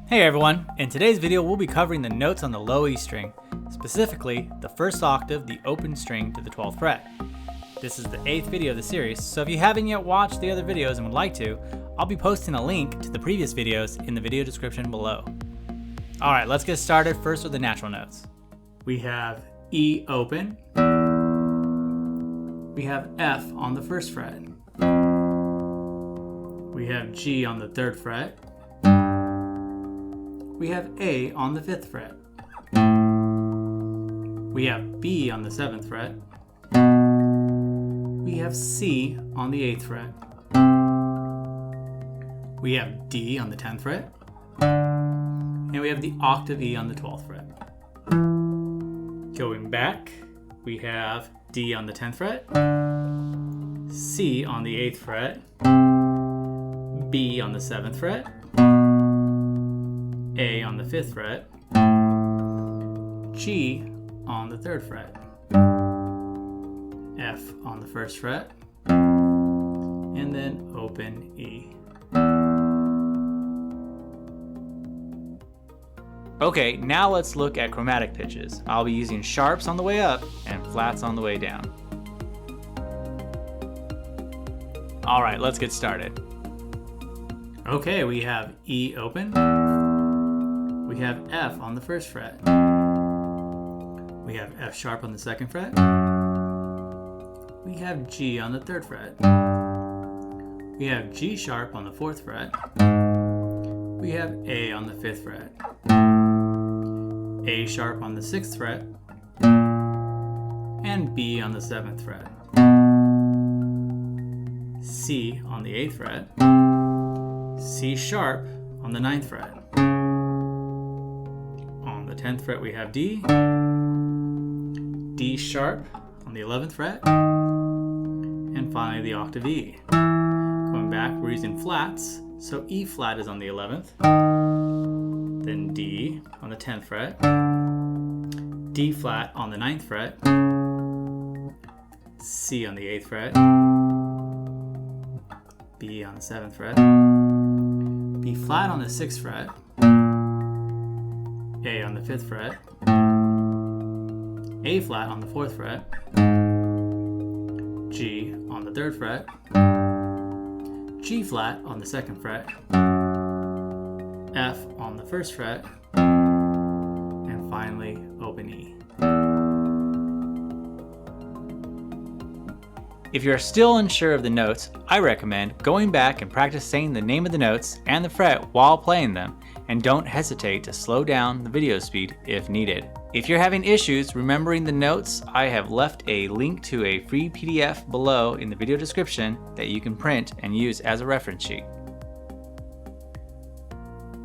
Hey everyone, in today's video we'll be covering the notes on the low E string, specifically the first octave, the open string to the 12th fret. This is the 8th video of the series, so if you haven't yet watched the other videos and would like to, I'll be posting a link to the previous videos in the video description below. Alright, let's get started first with the natural notes. We have E open, we have F on the 1st fret, we have G on the 3rd fret, we have A on the 5th fret, we have B on the 7th fret, we have C on the 8th fret, we have D on the 10th fret, and we have the octave E on the 12th fret. Going back, we have D on the 10th fret, C on the 8th fret, B on the 7th fret, A on the 5th fret, G on the 3rd fret, F on the 1st fret, and then open E. Okay, now let's look at chromatic pitches. I'll be using sharps on the way up and flats on the way down. Alright, let's get started. Okay, we have E open. We have F on the 1st fret. We have F sharp on the 2nd fret. We have G on the 3rd fret. We have G sharp on the 4th fret. We have A on the 5th fret. A sharp on the 6th fret. And B on the 7th fret. C on the 8th fret. C sharp on the 9th fret. On the 10th fret we have D. D sharp on the 11th fret. And finally the octave E. Going back, we're using flats, so E flat is on the 11th. Then D on the 10th fret. D flat on the 9th fret. C on the 8th fret. B on the 7th fret. B flat on the 6th fret. A on the 5th fret. A flat on the 4th fret. G on the 3rd fret. G flat on the 2nd fret. F on the 1st fret. And finally, open E. If you're still unsure of the notes, I recommend going back and practice saying the name of the notes and the fret while playing them, and don't hesitate to slow down the video speed if needed. If you're having issues remembering the notes, I have left a link to a free PDF below in the video description that you can print and use as a reference sheet.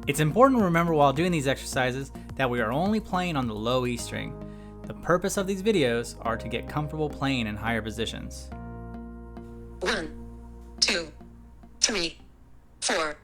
It's important to remember while doing these exercises that we are only playing on the low E string. The purpose of these videos are to get comfortable playing in higher positions. 1, 2, 3, 4.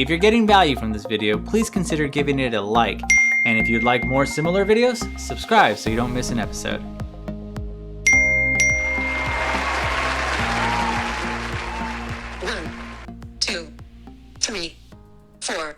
If you're getting value from this video, please consider giving it a like. And if you'd like more similar videos, subscribe so you don't miss an episode. One, two, three, four.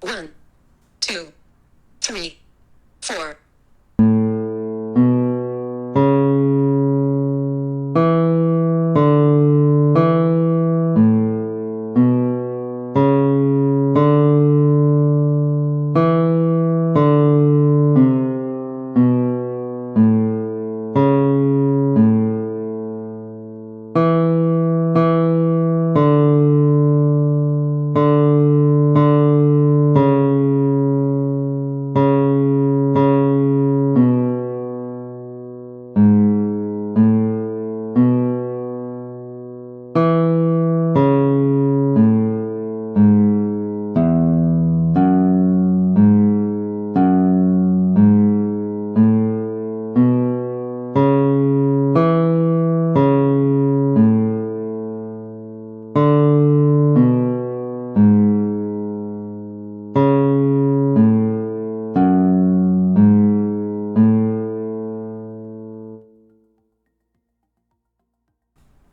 One, two, three, four.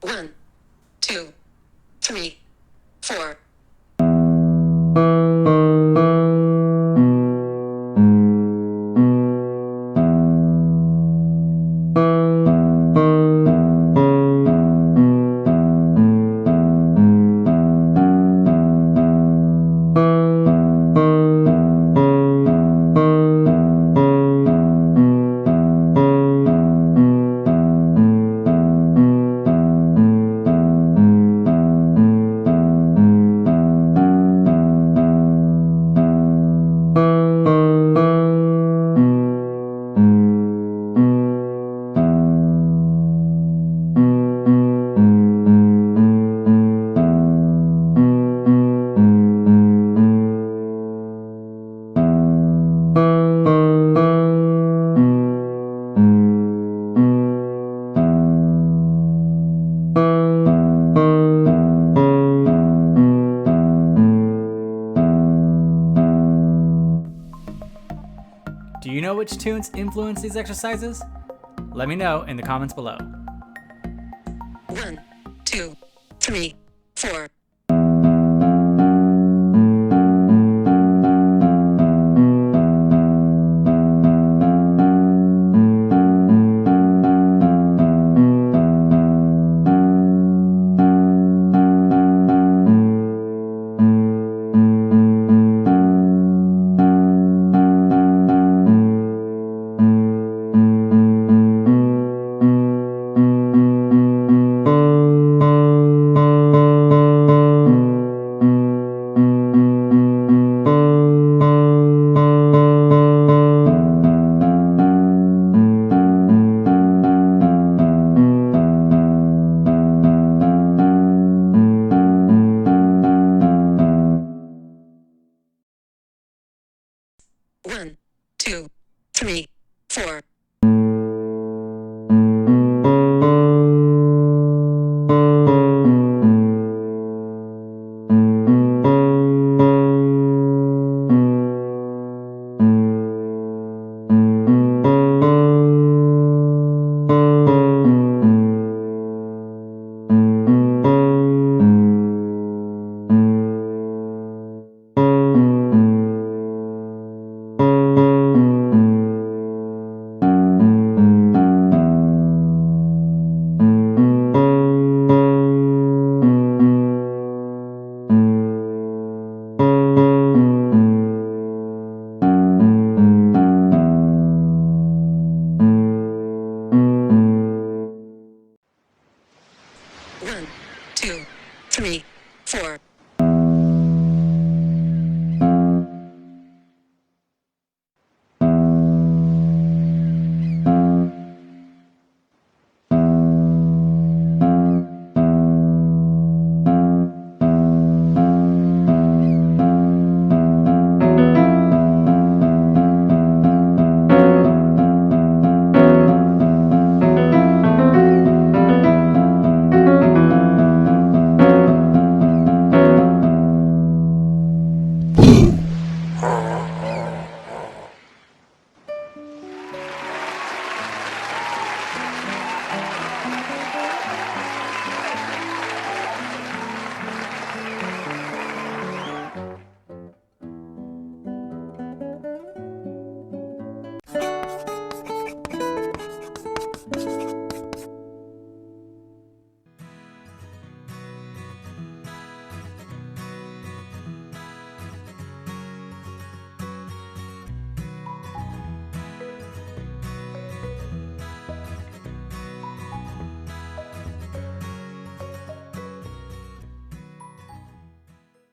One, two, three, four. Do you know which tunes influence these exercises? Let me know in the comments below. One, two, three, four. 2, 3, 4.